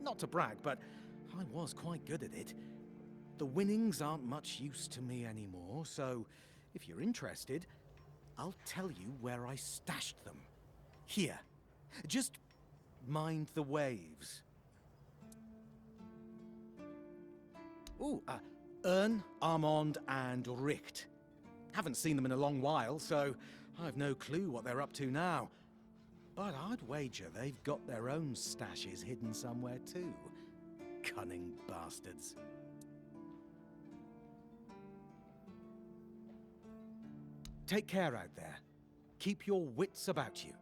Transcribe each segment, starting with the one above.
Not to brag, but I was quite good at it. The winnings aren't much use to me anymore, so if you're interested, I'll tell you where I stashed them. Here. Just mind the waves. Ooh, Ern, Armand, and Richt. Haven't seen them in a long while, so I've no clue what they're up to now. But I'd wager they've got their own stashes hidden somewhere too. Cunning bastards. Take care out there. Keep your wits about you.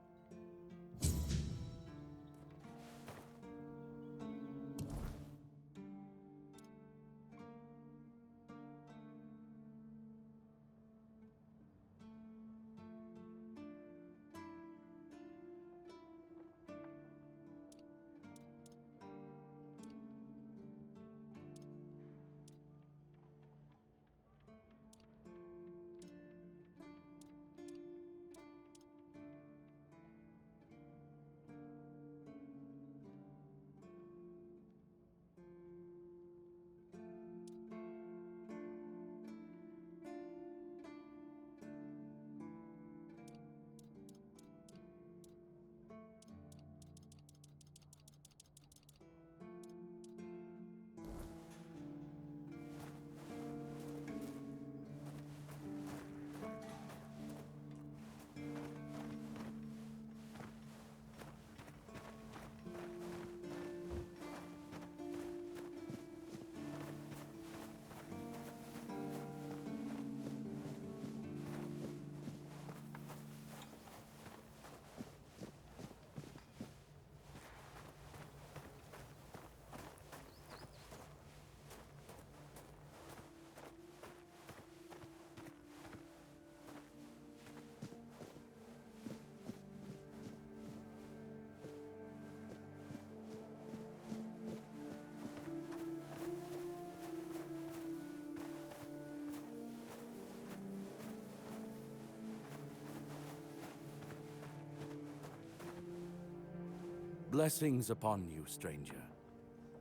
Blessings upon you, stranger.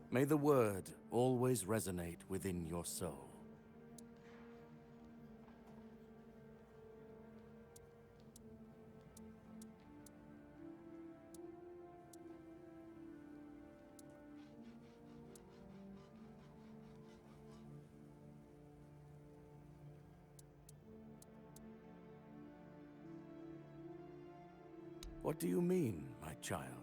May the word always resonate within your soul. What do you mean, my child?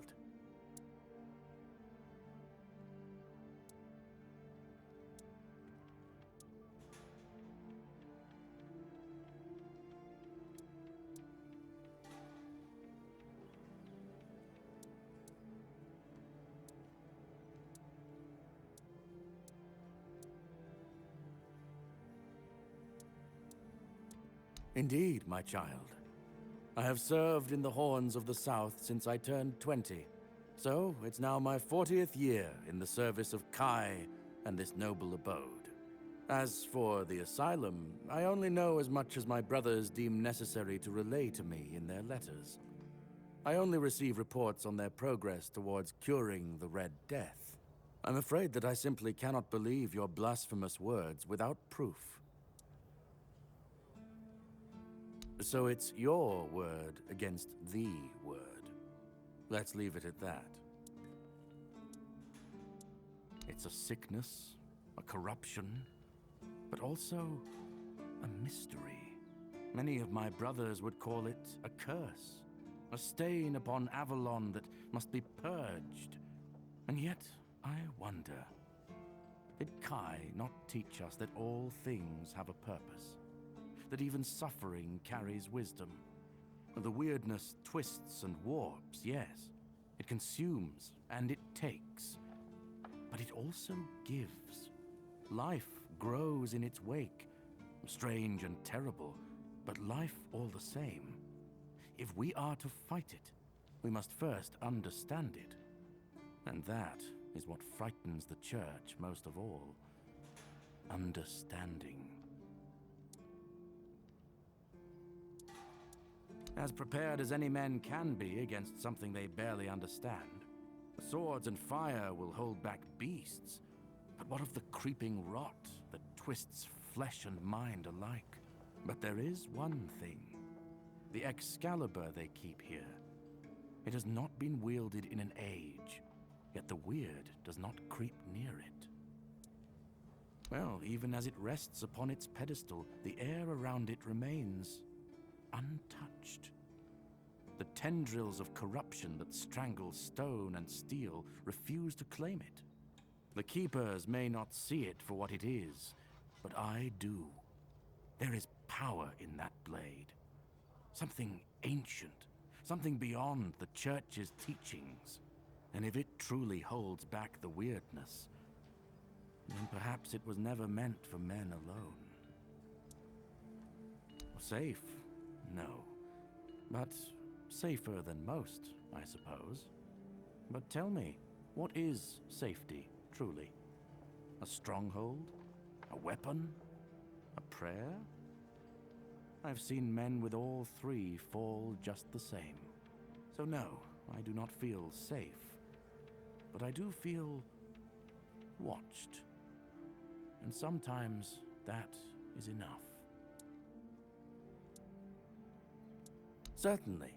Indeed, my child. I have served in the Horns of the South since I turned 20, so it's now my 40th year in the service of Kai and this noble abode. As for the Asylum, I only know as much as my brothers deem necessary to relay to me in their letters. I only receive reports on their progress towards curing the Red Death. I'm afraid that I simply cannot believe your blasphemous words without proof. So it's your word against the word. Let's leave it at that. It's a sickness, a corruption, but also a mystery. Many of my brothers would call it a curse, a stain upon Avalon that must be purged. And yet, I wonder, did Kai not teach us that all things have a purpose? That even suffering carries wisdom? The weirdness twists and warps, yes. It consumes and it takes. But it also gives. Life grows in its wake. Strange and terrible, but life all the same. If we are to fight it, we must first understand it. And that is what frightens the Church most of all. Understanding. As prepared as any men can be against something they barely understand, Swords and fire will hold back beasts, but what of the creeping rot that twists flesh and mind alike? But there is one thing. The Excalibur they keep here. It has not been wielded in an age, yet the weird does not creep near it. Well, even as it rests upon its pedestal, the air around it remains untouched. The tendrils of corruption that strangle stone and steel refuse to claim it. The Keepers may not see it for what it is, but I do. There is power in that blade. Something ancient, something beyond the Church's teachings. And if it truly holds back the weirdness, then perhaps it was never meant for men alone. Safe? No. But safer than most, I suppose. But tell me, what is safety, truly? A stronghold? A weapon? A prayer? I've seen men with all three fall just the same. So no, I do not feel safe. But I do feel watched. And sometimes that is enough. Certainly.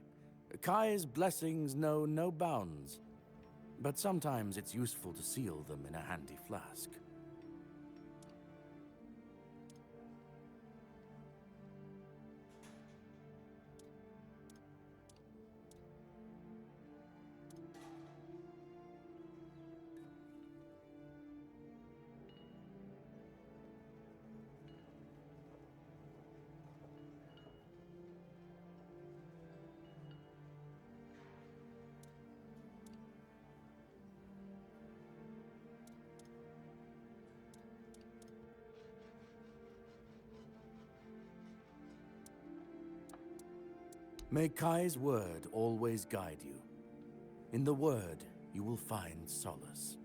Kai's blessings know no bounds. But sometimes it's useful to seal them in a handy flask. May Kai's word always guide you. In the word, you will find solace.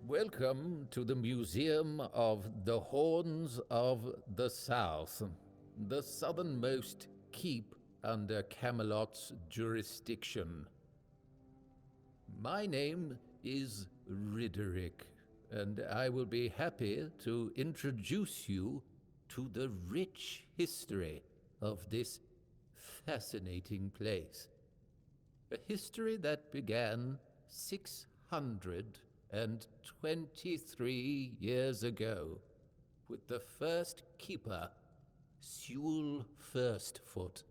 Welcome to the Museum of the Horns of the South, the southernmost keep under Camelot's jurisdiction. My name is Ridderick, and I will be happy to introduce you to the rich history of this fascinating place. A history that began 623 years ago with the first keeper, Sewell Firstfoot.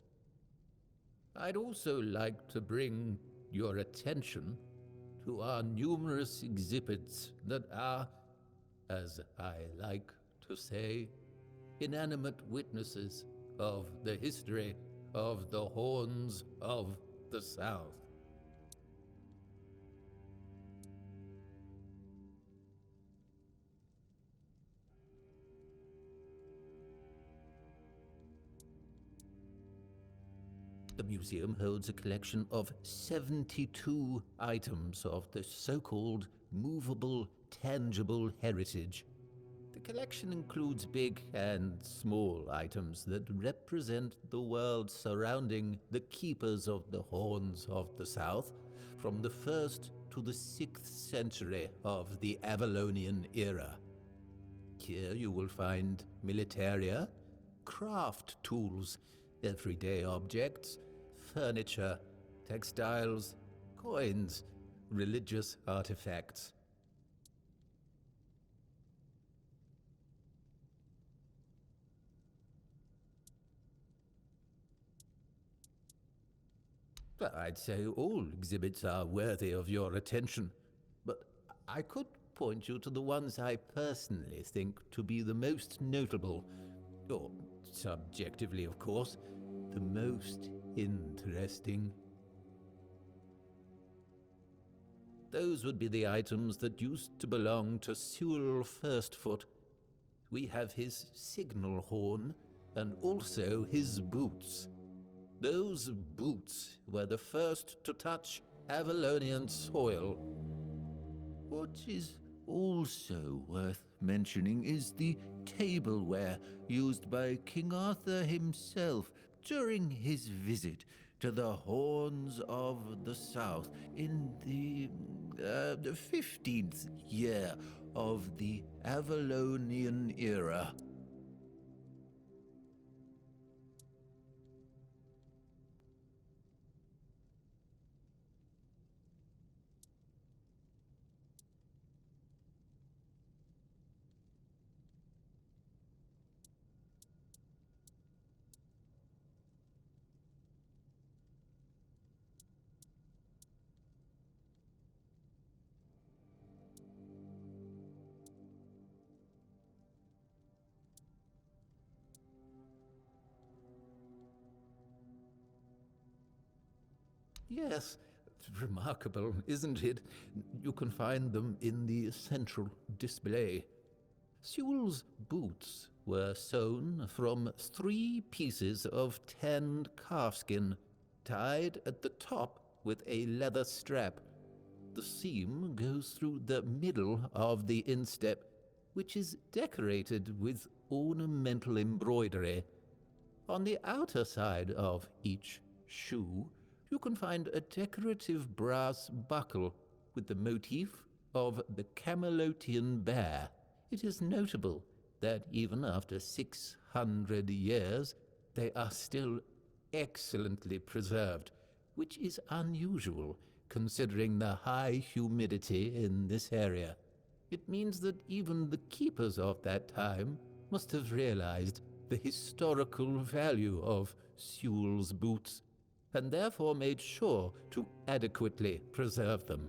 I'd also like to bring your attention to our numerous exhibits that are, as I like to say, inanimate witnesses of the history of the Horns of the South. The museum holds a collection of 72 items of the so-called movable, tangible heritage. The collection includes big and small items that represent the world surrounding the keepers of the Horns of the South from the 1st to the 6th century of the Avalonian era. Here you will find militaria, craft tools, everyday objects, furniture, textiles, coins, religious artifacts. I'd say all exhibits are worthy of your attention, but I could point you to the ones I personally think to be the most notable, or subjectively, of course, the most interesting. Those would be the items that used to belong to Sewell Firstfoot. We have his signal horn, and also his boots. Those boots were the first to touch Avalonian soil. What is also worth mentioning is the tableware used by King Arthur himself during his visit to the Horns of the South in the 15th year of the Avalonian era. Yes, remarkable, isn't it? You can find them in the central display. Sewell's boots were sewn from 3 pieces of tanned calfskin, tied at the top with a leather strap. The seam goes through the middle of the instep, which is decorated with ornamental embroidery. On the outer side of each shoe, you can find a decorative brass buckle with the motif of the Camelotian bear. It is notable that even after 600 years, they are still excellently preserved, which is unusual considering the high humidity in this area. It means that even the keepers of that time must have realized the historical value of Sewell's boots, and therefore made sure to adequately preserve them.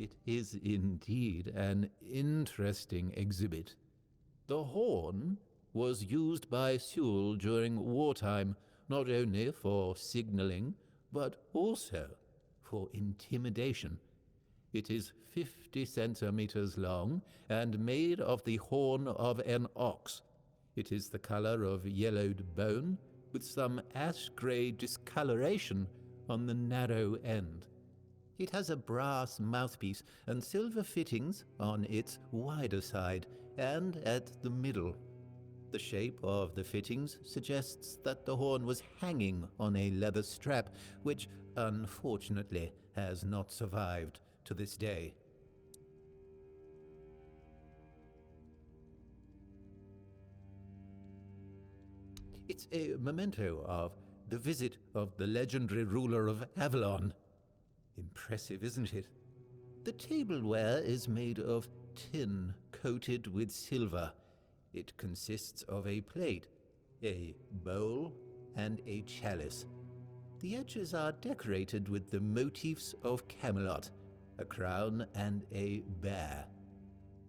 It is indeed an interesting exhibit. The horn was used by Sewell during wartime, not only for signaling, but also for intimidation. It is 50 centimeters long and made of the horn of an ox. It is the color of yellowed bone, with some ash-gray discoloration on the narrow end. It has a brass mouthpiece and silver fittings on its wider side and at the middle. The shape of the fittings suggests that the horn was hanging on a leather strap, which unfortunately has not survived to this day. It's a memento of the visit of the legendary ruler of Avalon. Impressive, isn't it? The tableware is made of tin coated with silver. It consists of a plate, a bowl, and a chalice. The edges are decorated with the motifs of Camelot, a crown and a bear.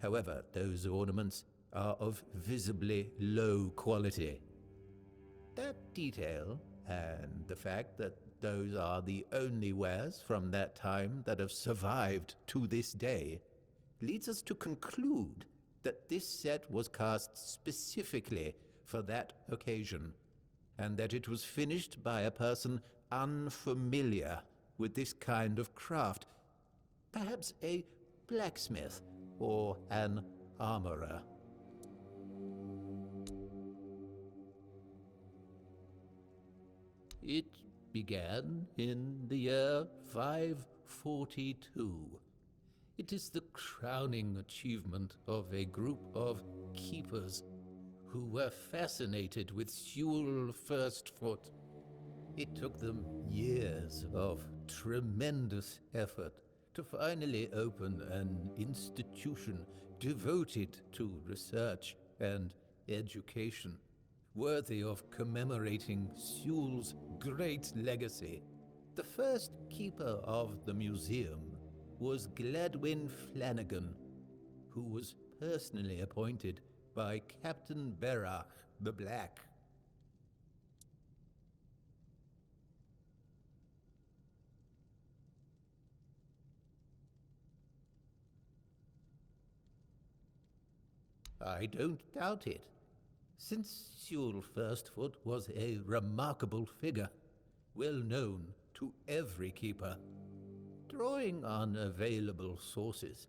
However, those ornaments are of visibly low quality. That detail, and the fact that those are the only wares from that time that have survived to this day, leads us to conclude that this set was cast specifically for that occasion, and that it was finished by a person unfamiliar with this kind of craft, perhaps a blacksmith or an armorer. It began in the year 542. It is the crowning achievement of a group of keepers who were fascinated with Sewell Firstfoot. It took them years of tremendous effort to finally open an institution devoted to research and education, worthy of commemorating Sewell's great legacy. The first keeper of the museum was Gladwin Flanagan, who was personally appointed by Captain Berach the Black. I don't doubt it. Since Sewell Firstfoot was a remarkable figure, well known to every keeper, drawing on available sources,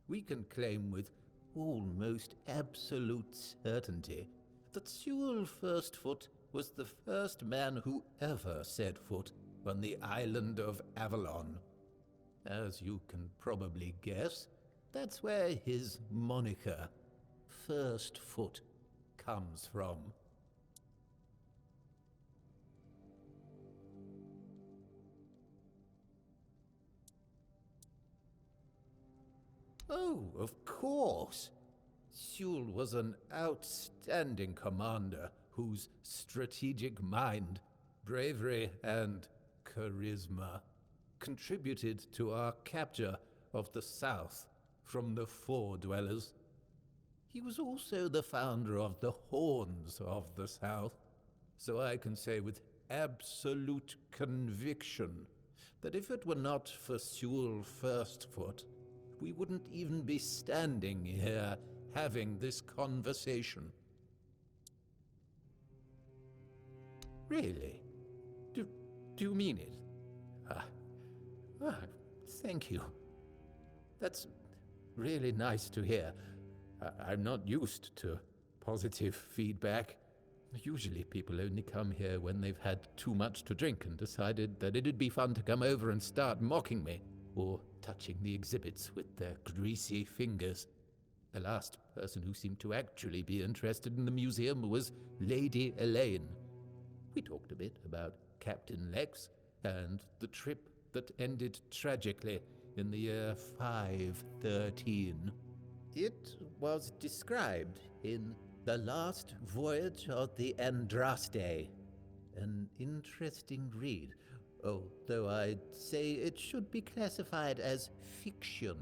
we can claim with almost absolute certainty that Sewell Firstfoot was the first man who ever set foot on the island of Avalon. As you can probably guess, that's where his moniker, Firstfoot, comes from. Oh, of course. Sewell was an outstanding commander whose strategic mind, bravery, and charisma contributed to our capture of the South from the Four Dwellers. He was also the founder of the Horns of the South, so I can say with absolute conviction that if it were not for Sewell Firstfoot, we wouldn't even be standing here having this conversation. Really? Do you mean it? Thank you. That's really nice to hear. I'm not used to positive feedback. Usually people only come here when they've had too much to drink and decided that it'd be fun to come over and start mocking me, or touching the exhibits with their greasy fingers. The last person who seemed to actually be interested in the museum was Lady Elaine. We talked a bit about Captain Lex and the trip that ended tragically in the year 513. It was described in The Last Voyage of the Andraste, an interesting read. Although I'd say it should be classified as fiction.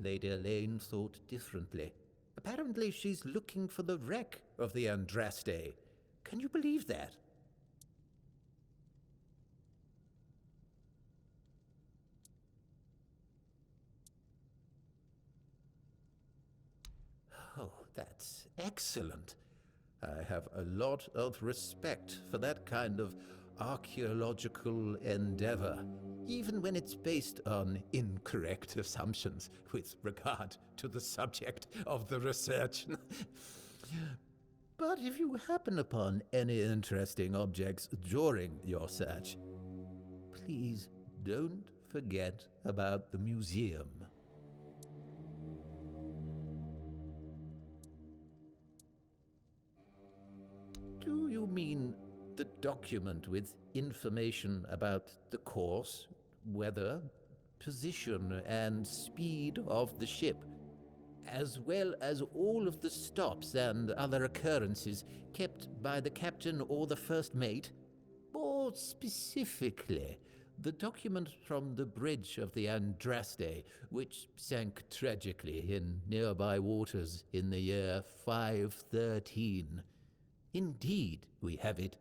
Lady Elaine thought differently. Apparently she's looking for the wreck of the Andraste. Can you believe that? Oh, that's excellent. I have a lot of respect for that kind of archaeological endeavor, even when it's based on incorrect assumptions with regard to the subject of the research. But if you happen upon any interesting objects during your search, please don't forget about the museum. Do you mean the document with information about the course, weather, position, and speed of the ship, as well as all of the stops and other occurrences kept by the captain or the first mate? More specifically, the document from the bridge of the Andraste, which sank tragically in nearby waters in the year 513. Indeed, we have it.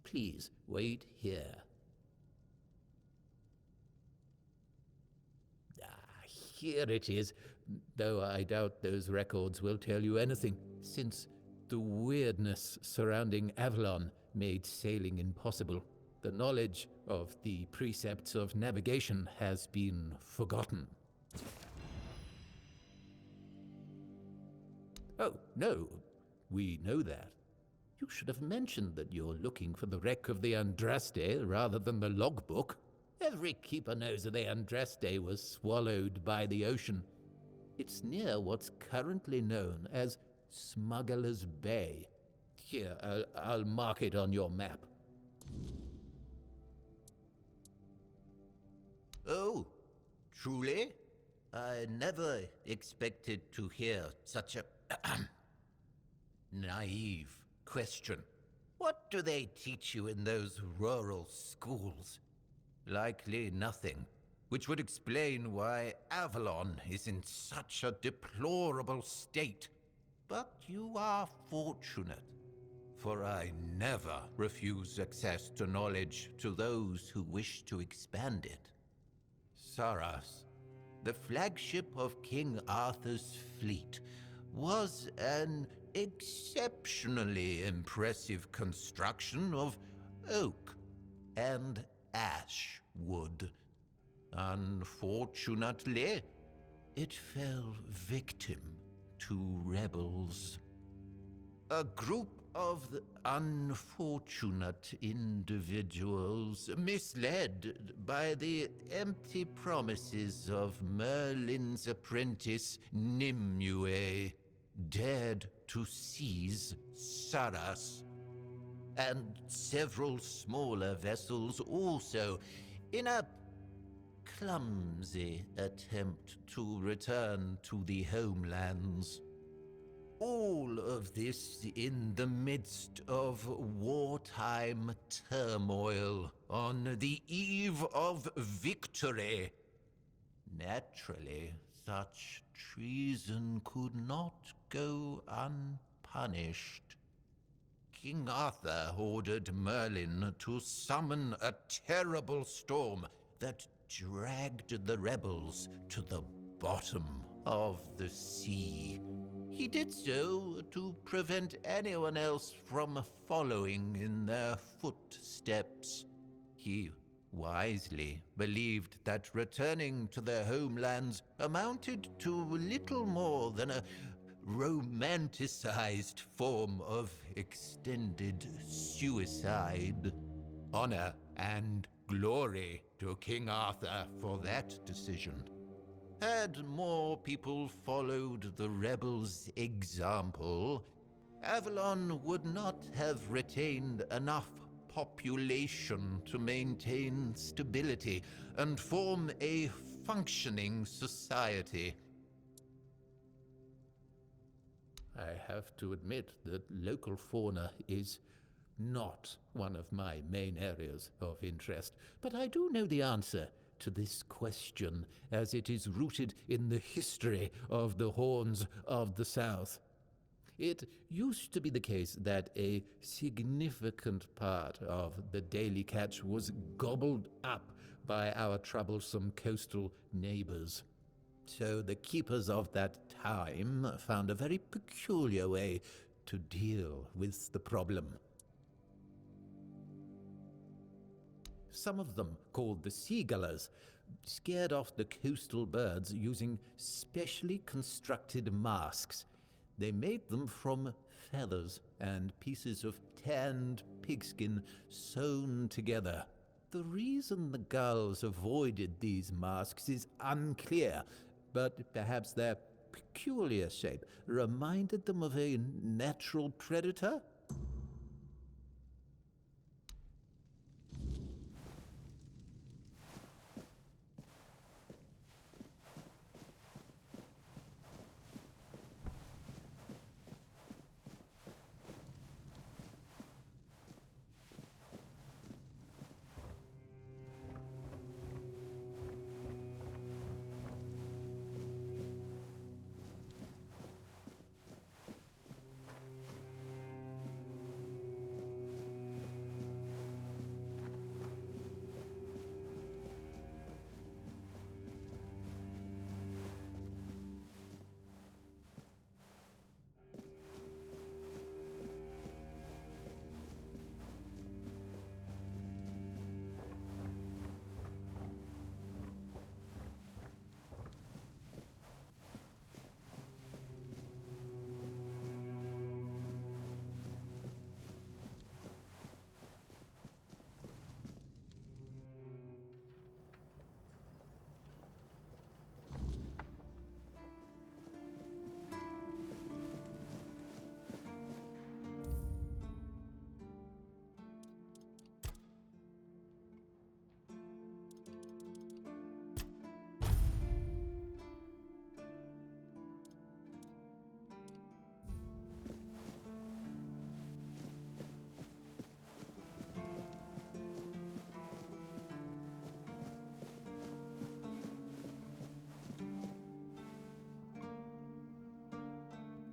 Please wait here. Here it is, though I doubt those records will tell you anything, since the weirdness surrounding Avalon made sailing impossible. The knowledge of the precepts of navigation has been forgotten. Oh, no, we know that. You should have mentioned that you're looking for the wreck of the Andraste rather than the logbook. Every keeper knows that the Andraste was swallowed by the ocean. It's near what's currently known as Smuggler's Bay. Here, I'll mark it on your map. Oh, truly? I never expected to hear such a naive question. What do they teach you in those rural schools? Likely nothing, which would explain why Avalon is in such a deplorable state. But you are fortunate, for I never refuse access to knowledge to those who wish to expand it. Saras, the flagship of King Arthur's fleet, was an exceptionally impressive construction of oak and ash wood. Unfortunately, it fell victim to rebels. A group of unfortunate individuals, misled by the empty promises of Merlin's apprentice Nimue, dared to seize Saras, and several smaller vessels also, in a clumsy attempt to return to the homelands. All of this in the midst of wartime turmoil on the eve of victory. Naturally, such treason could not go unpunished. King Arthur ordered Merlin to summon a terrible storm that dragged the rebels to the bottom of the sea. He did so to prevent anyone else from following in their footsteps. He wisely believed that returning to their homelands amounted to little more than a romanticized form of extended suicide. Honor and glory to King Arthur for that decision. Had more people followed the rebels' example, Avalon would not have retained enough population to maintain stability and form a functioning society. I have to admit that local fauna is not one of my main areas of interest, but I do know the answer to this question, as it is rooted in the history of the Horns of the South. It used to be the case that a significant part of the daily catch was gobbled up by our troublesome coastal neighbors. So the keepers of that time found a very peculiar way to deal with the problem. Some of them, called the seagullers, scared off the coastal birds using specially constructed masks. They made them from feathers and pieces of tanned pigskin sewn together. The reason the gulls avoided these masks is unclear, but perhaps their peculiar shape reminded them of a natural predator?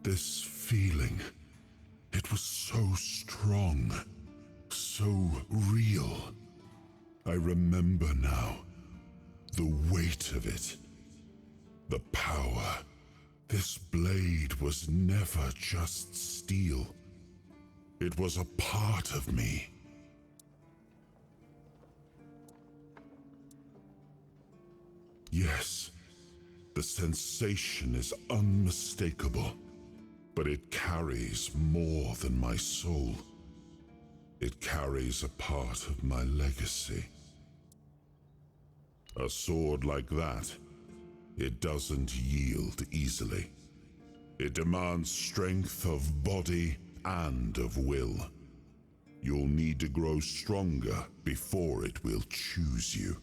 This feeling, it was so strong, so real. I remember now the weight of it, the power. This blade was never just steel. It was a part of me. Yes, the sensation is unmistakable. But it carries more than my soul. It carries a part of my legacy. A sword like that, it doesn't yield easily. It demands strength of body and of will. You'll need to grow stronger before it will choose you.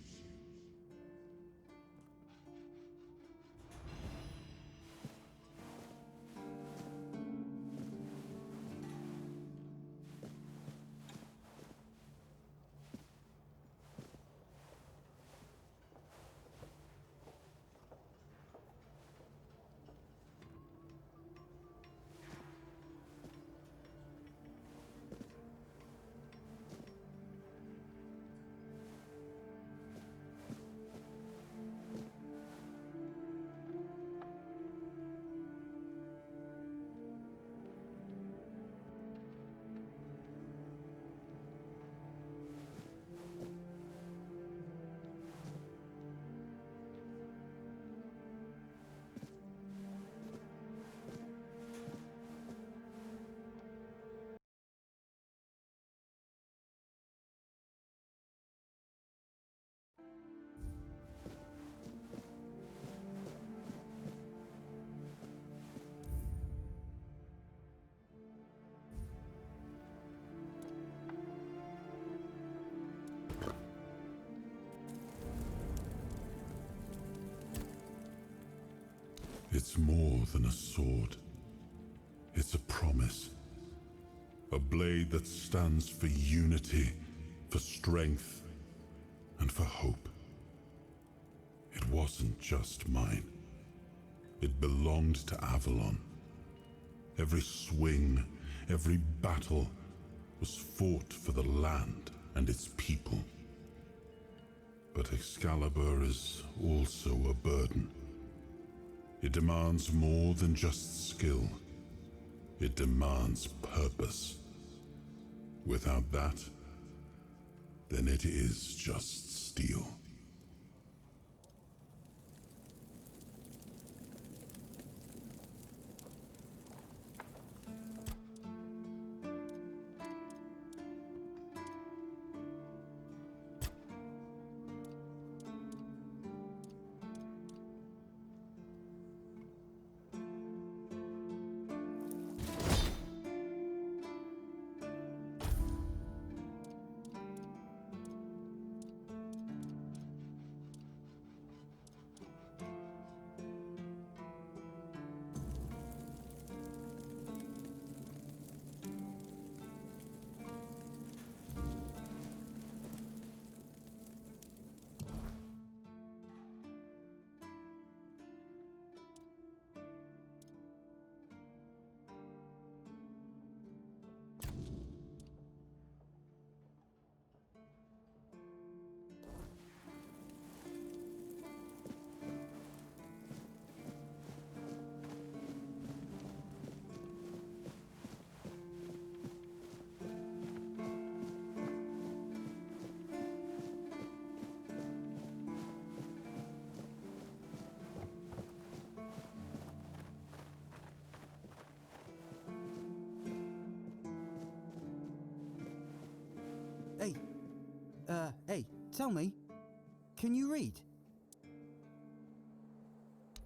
It's more than a sword. It's a promise. A blade that stands for unity, for strength, and for hope. It wasn't just mine. It belonged to Avalon. Every swing, every battle was fought for the land and its people. But Excalibur is also a burden. It demands more than just skill. It demands purpose. Without that, then it is just steel. Hey, tell me, can you read?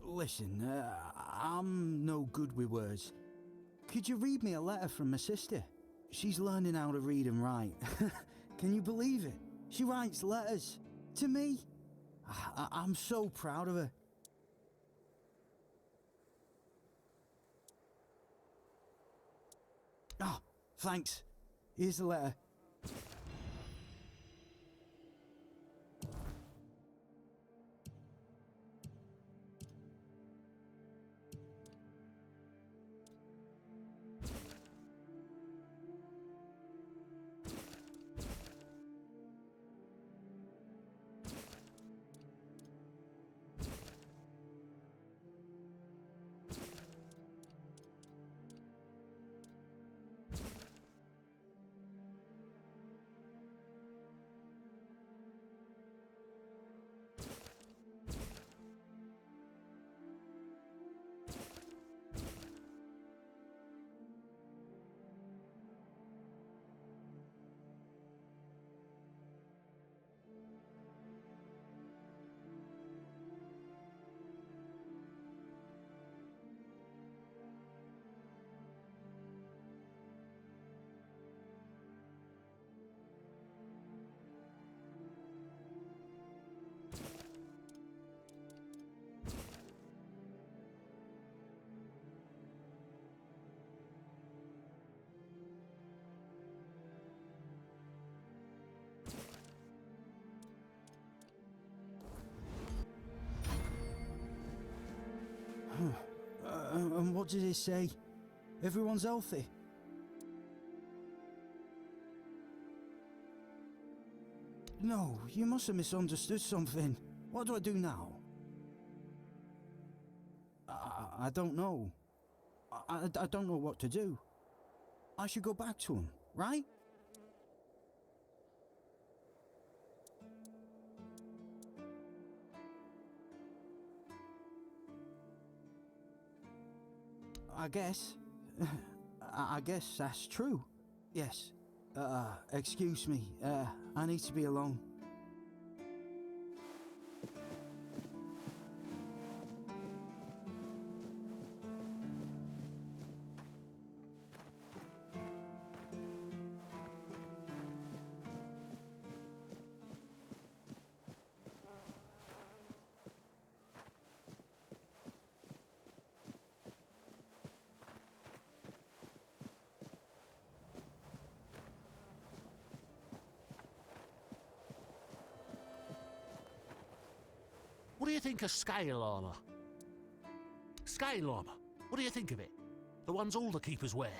Listen, I'm no good with words. Could you read me a letter from my sister? She's learning how to read and write. Can you believe it? She writes letters to me. I'm so proud of her. Oh, thanks. Here's the letter. And what did it say? Everyone's healthy? No, you must have misunderstood something. What do I do now? I don't know. I don't know what to do. I should go back to him, right? I guess. I guess that's true. Yes. Excuse me. I need to be alone. you think of scale armour? Scale armour. What do you think of it? The ones all the keepers wear.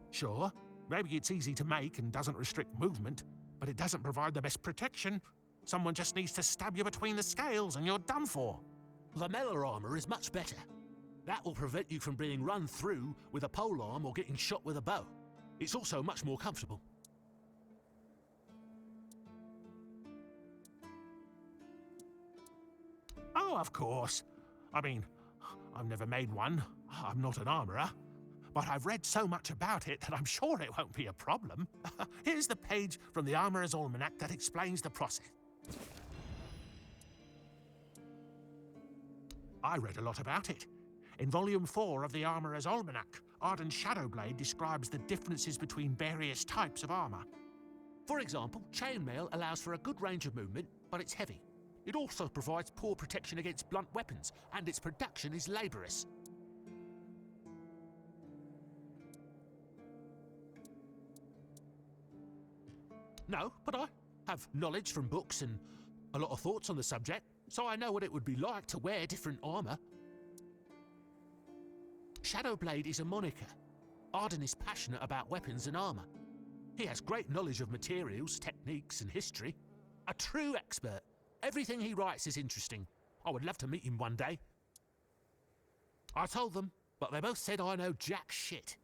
Sure, maybe it's easy to make and doesn't restrict movement, but it doesn't provide the best protection. Someone just needs to stab you between the scales and you're done for. The melee armour is much better. That will prevent you from being run through with a polearm or getting shot with a bow. It's also much more comfortable. Oh, of course. I mean, I've never made one. I'm not an armourer. But I've read so much about it that I'm sure it won't be a problem. Here's the page from the Armourer's Almanac that explains the process. I read a lot about it. In Volume 4 of the Armourer's Almanac, Arden's Shadowblade describes the differences between various types of armour. For example, chainmail allows for a good range of movement, but it's heavy. It also provides poor protection against blunt weapons, and its production is laborious. No, but I have knowledge from books and a lot of thoughts on the subject, so I know what it would be like to wear different armour. Shadowblade is a moniker. Arden is passionate about weapons and armour. He has great knowledge of materials, techniques and history. A true expert. Everything he writes is interesting. I would love to meet him one day. I told them, but they both said I know jack shit.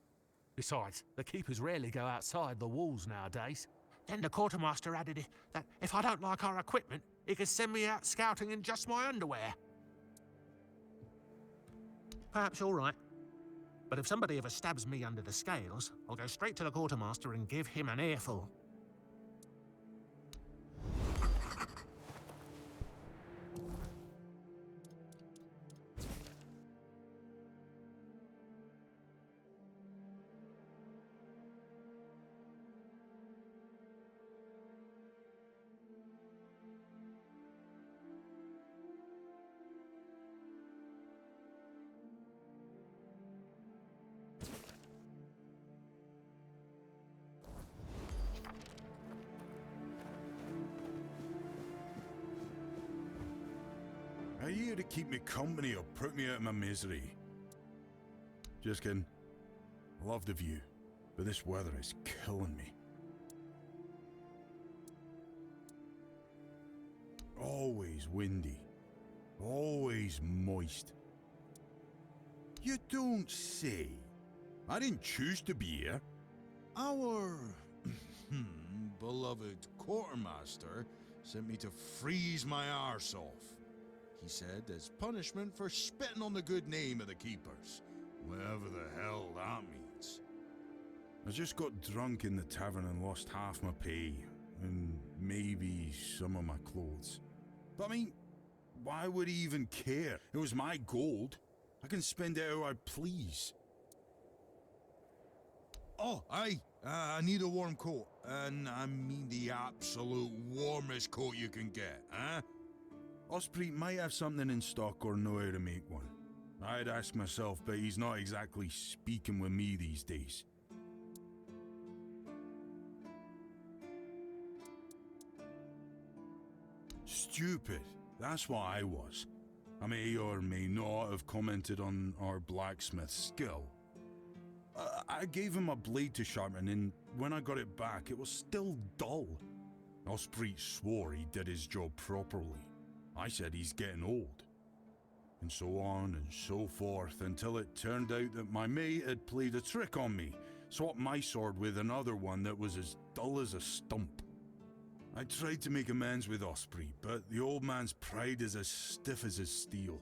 Besides, the keepers rarely go outside the walls nowadays. Then the quartermaster added that if I don't like our equipment, he could send me out scouting in just my underwear. Perhaps you're right. But if somebody ever stabs me under the scales, I'll go straight to the quartermaster and give him an earful. Are you here to keep me company or put me out of my misery? Just kidding. I love the view, but this weather is killing me. Always windy. Always moist. You don't say. I didn't choose to be here. Our beloved quartermaster sent me to freeze my arse off. He said, as punishment for spitting on the good name of the keepers. Whatever the hell that means. I just got drunk in the tavern and lost half my pay. And maybe some of my clothes. But I mean, why would he even care? It was my gold. I can spend it how I please. Oh, aye. I need a warm coat. And I mean the absolute warmest coat you can get, huh? Osprey might have something in stock or know how to make one. I'd ask myself, but he's not exactly speaking with me these days. Stupid. That's what I was. I may or may not have commented on our blacksmith's skill. I gave him a blade to sharpen, and when I got it back, it was still dull. Osprey swore he did his job properly. I said he's getting old. And so on and so forth, until it turned out that my mate had played a trick on me, swapped my sword with another one that was as dull as a stump. I tried to make amends with Osprey, but the old man's pride is as stiff as his steel.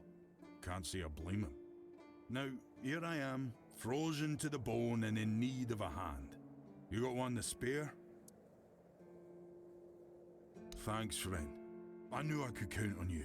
Can't say I blame him. Now, here I am, frozen to the bone and in need of a hand. You got one to spare? Thanks, friend. I knew I could count on you.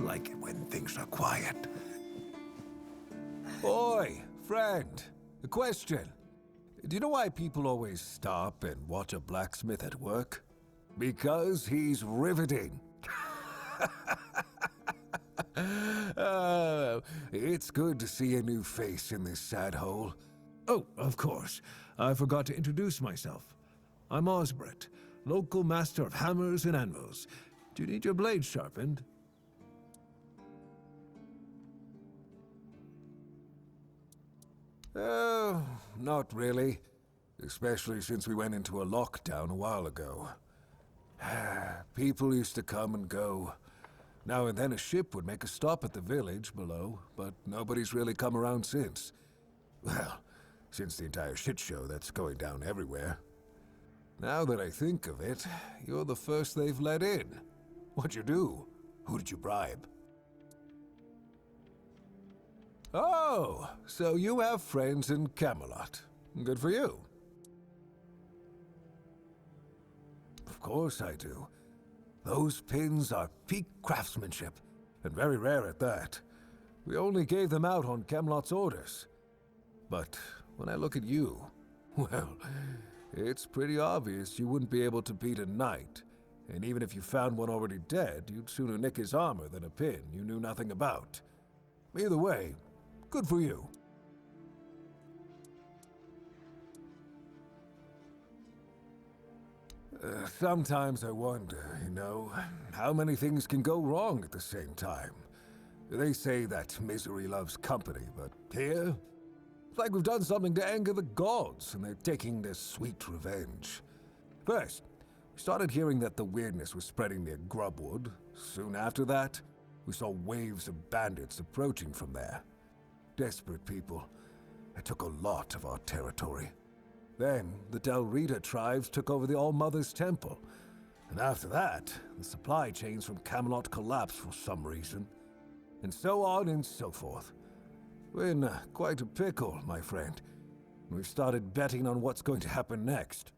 like it when things are quiet. Oi, friend. A question. Do you know why people always stop and watch a blacksmith at work? Because he's riveting. It's good to see a new face in this sad hole. Oh, of course. I forgot to introduce myself. I'm Osbert, local master of hammers and anvils. Do you need your blade sharpened? Not really. Especially since we went into a lockdown a while ago. People used to come and go. Now and then a ship would make a stop at the village below, but nobody's really come around since. Well, since the entire shit show that's going down everywhere. Now that I think of it, you're the first they've let in. What'd you do? Who did you bribe? Oh, so you have friends in Camelot. Good for you. Of course I do. Those pins are peak craftsmanship, and very rare at that. We only gave them out on Camelot's orders. But when I look at you, well, it's pretty obvious you wouldn't be able to beat a knight. And even if you found one already dead, you'd sooner nick his armor than a pin you knew nothing about. Either way, good for you. Sometimes I wonder, how many things can go wrong at the same time. They say that misery loves company, but here, it's like we've done something to anger the gods, and they're taking their sweet revenge. First, we started hearing that the weirdness was spreading near Grubwood. Soon after that, we saw waves of bandits approaching from there. Desperate people. They took a lot of our territory. Then, the Del Rita tribes took over the All-Mother's Temple. And after that, the supply chains from Camelot collapsed for some reason. And so on and so forth. We're in quite a pickle, my friend. We've started betting on what's going to happen next.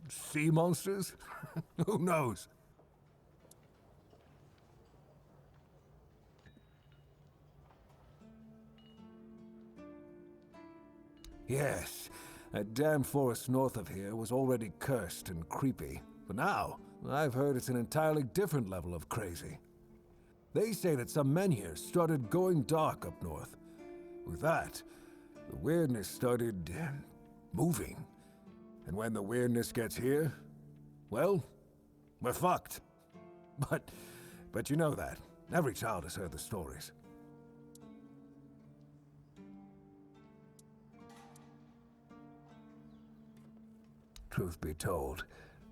Sea monsters? Who knows? Yes. That damn forest north of here was already cursed and creepy. But now, I've heard it's an entirely different level of crazy. They say that some men here started going dark up north. With that, the weirdness started moving. And when the weirdness gets here, well, we're fucked. But you know that. Every child has heard the stories. Truth be told,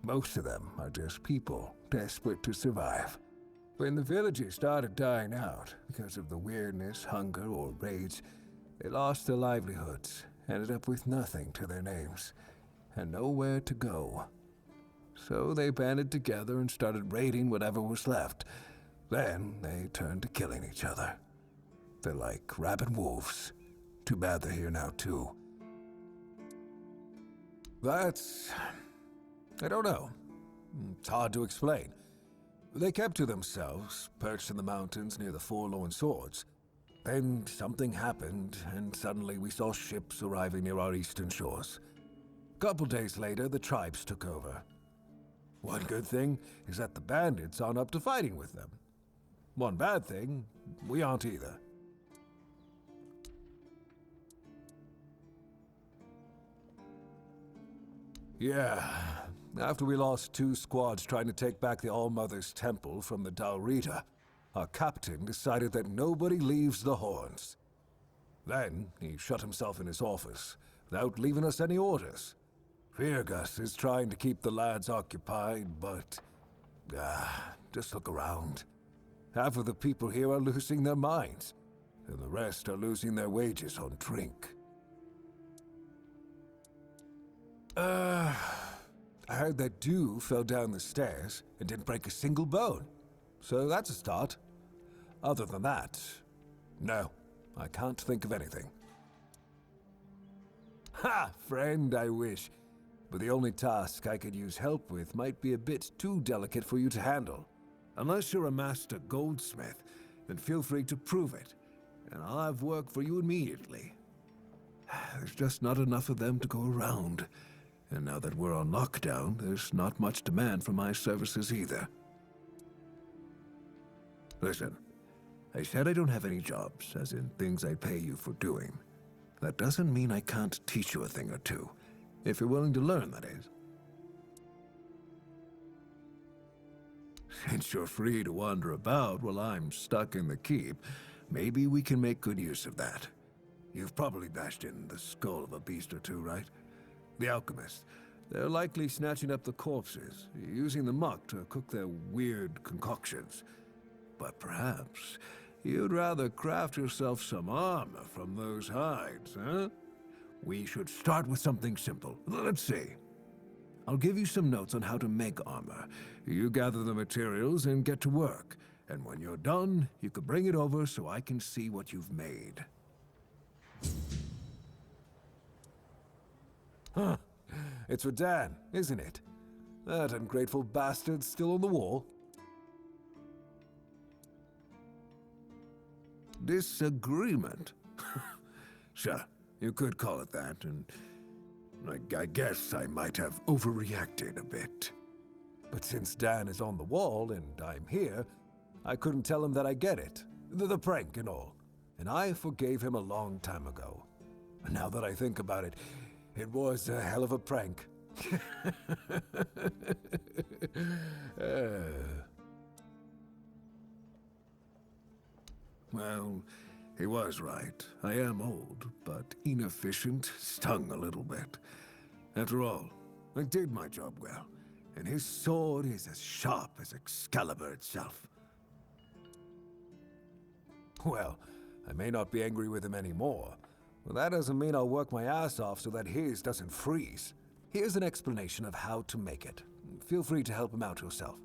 most of them are just people desperate to survive. When the villages started dying out because of the weirdness, hunger, or raids, they lost their livelihoods, ended up with nothing to their names, and nowhere to go. So they banded together and started raiding whatever was left. Then they turned to killing each other. They're like rabid wolves. Too bad they're here now, too. I don't know. It's hard to explain. They kept to themselves, perched in the mountains near the Forlorn Swords. Then something happened, and suddenly we saw ships arriving near our eastern shores. A couple days later, the tribes took over. One good thing is that the bandits aren't up to fighting with them. One bad thing, we aren't either. Yeah, after we lost 2 squads trying to take back the All-Mother's Temple from the Del Rita, our captain decided that nobody leaves the Horns. Then he shut himself in his office, without leaving us any orders. Virgus is trying to keep the lads occupied, but... just look around. Half of the people here are losing their minds, and the rest are losing their wages on drink. I heard that Dew fell down the stairs and didn't break a single bone. So that's a start. Other than that, no, I can't think of anything. Ha! Friend, I wish. But the only task I could use help with might be a bit too delicate for you to handle. Unless you're a master goldsmith, then feel free to prove it, and I'll have work for you immediately. There's just not enough of them to go around, and now that we're on lockdown, there's not much demand for my services either. Listen, I said I don't have any jobs, as in things I pay you for doing. That doesn't mean I can't teach you a thing or two, if you're willing to learn, that is. Since you're free to wander about while I'm stuck in the keep, maybe we can make good use of that. You've probably bashed in the skull of a beast or two, right? The alchemists. They're likely snatching up the corpses, using the muck to cook their weird concoctions. But perhaps you'd rather craft yourself some armor from those hides, huh? We should start with something simple. Let's see. I'll give you some notes on how to make armor. You gather the materials and get to work. And when you're done, you can bring it over so I can see what you've made. Huh. It's for Dan, isn't it? That ungrateful bastard's still on the wall. Disagreement? Sure, you could call it that, and I guess I might have overreacted a bit. But since Dan is on the wall and I'm here, I couldn't tell him that I get it. The prank and all. And I forgave him a long time ago. Now that I think about it, it was a hell of a prank. Well, he was right. I am old, but inefficient, stung a little bit. After all, I did my job well, and his sword is as sharp as Excalibur itself. Well, I may not be angry with him anymore, but that doesn't mean I'll work my ass off so that his doesn't freeze. Here's an explanation of how to make it. Feel free to help him out yourself.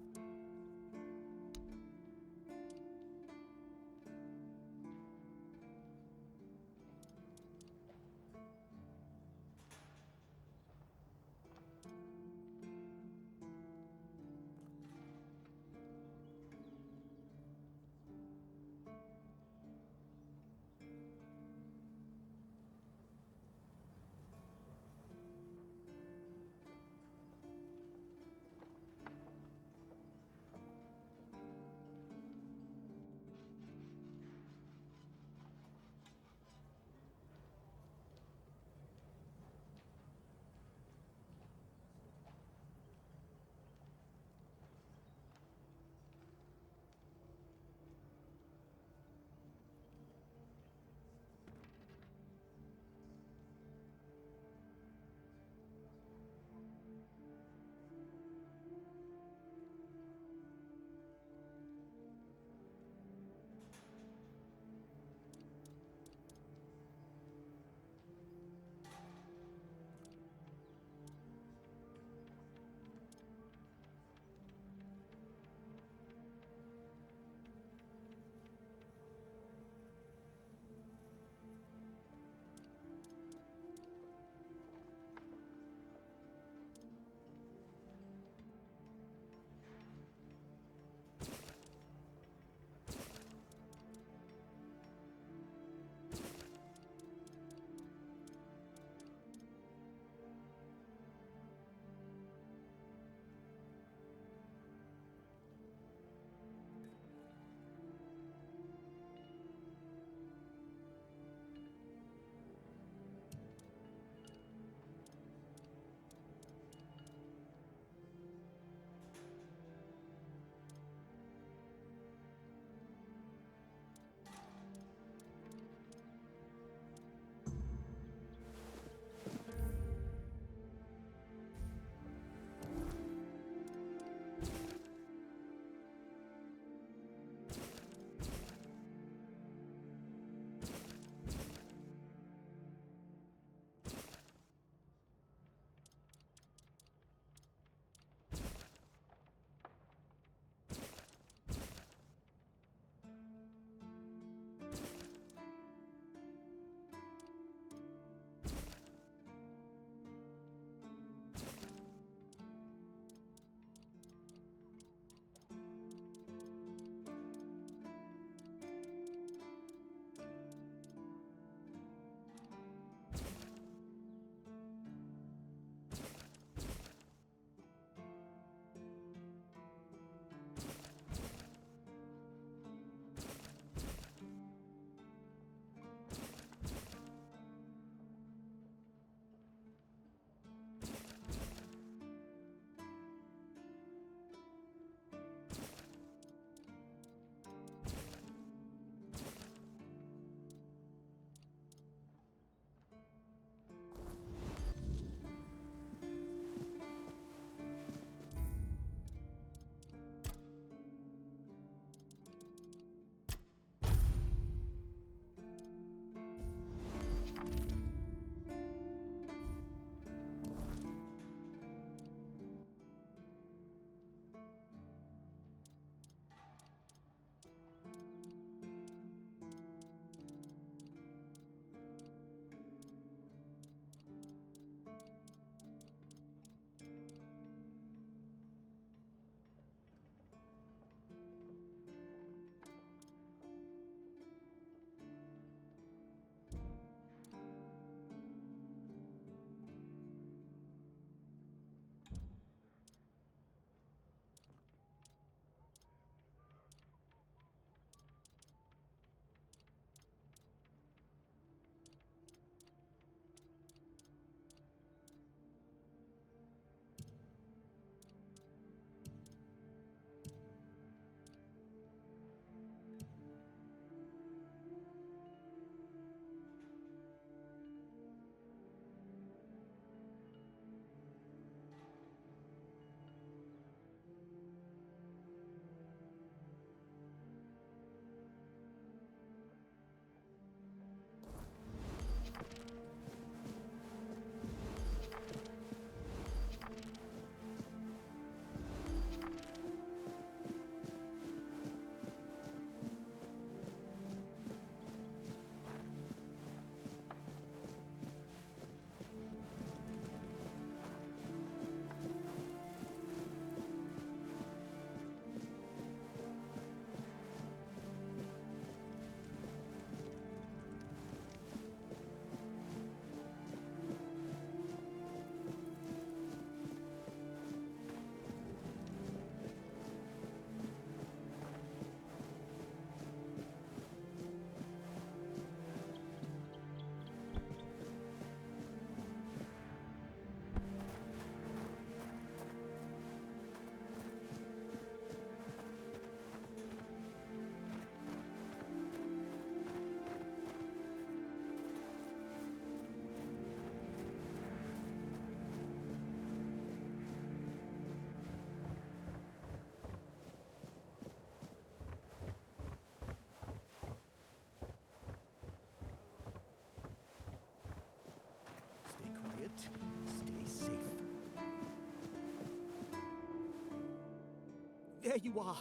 there you are.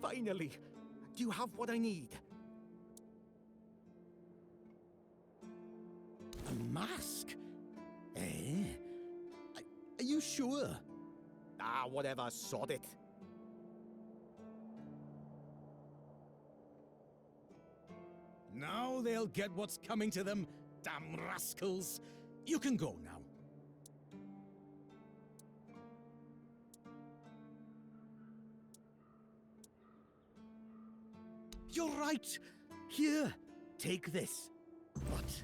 Finally. Do you have what I need? A mask? Eh? Are you sure? Ah, whatever, sod it. Now they'll get what's coming to them, damn rascals. You can go now. You're right. Here, take this. But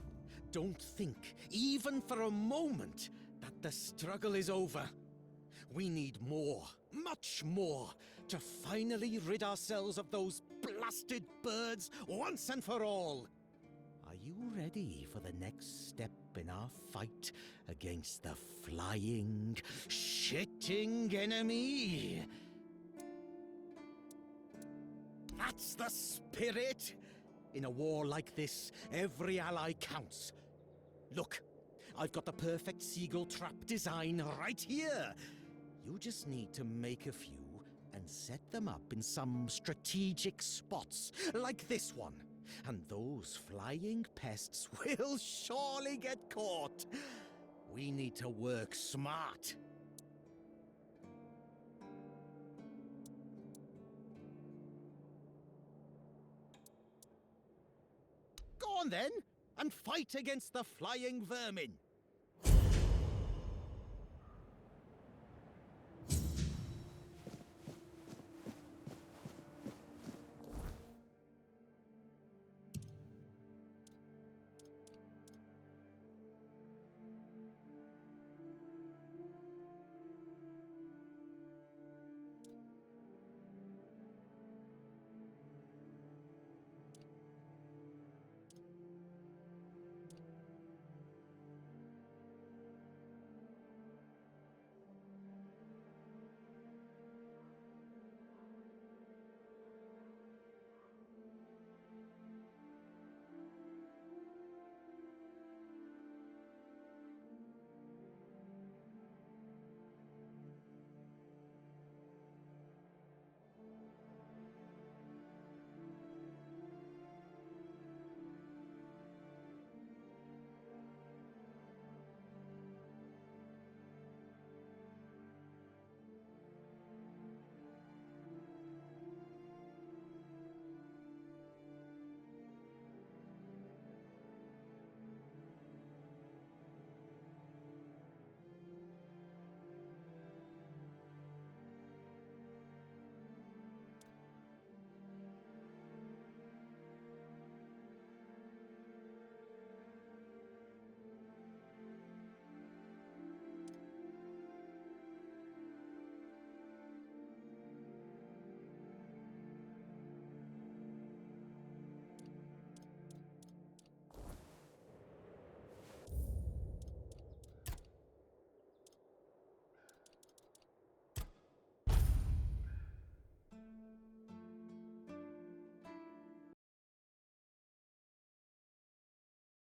don't think, even for a moment, that the struggle is over. We need more, much more, to finally rid ourselves of those blasted birds once and for all. Are you ready for the next step in our fight against the flying, shitting enemy? That's the spirit! In a war like this, every ally counts. Look, I've got the perfect seagull trap design right here. You just need to make a few and set them up in some strategic spots, like this one. And those flying pests will surely get caught. We need to work smart. Go on then, and fight against the flying vermin.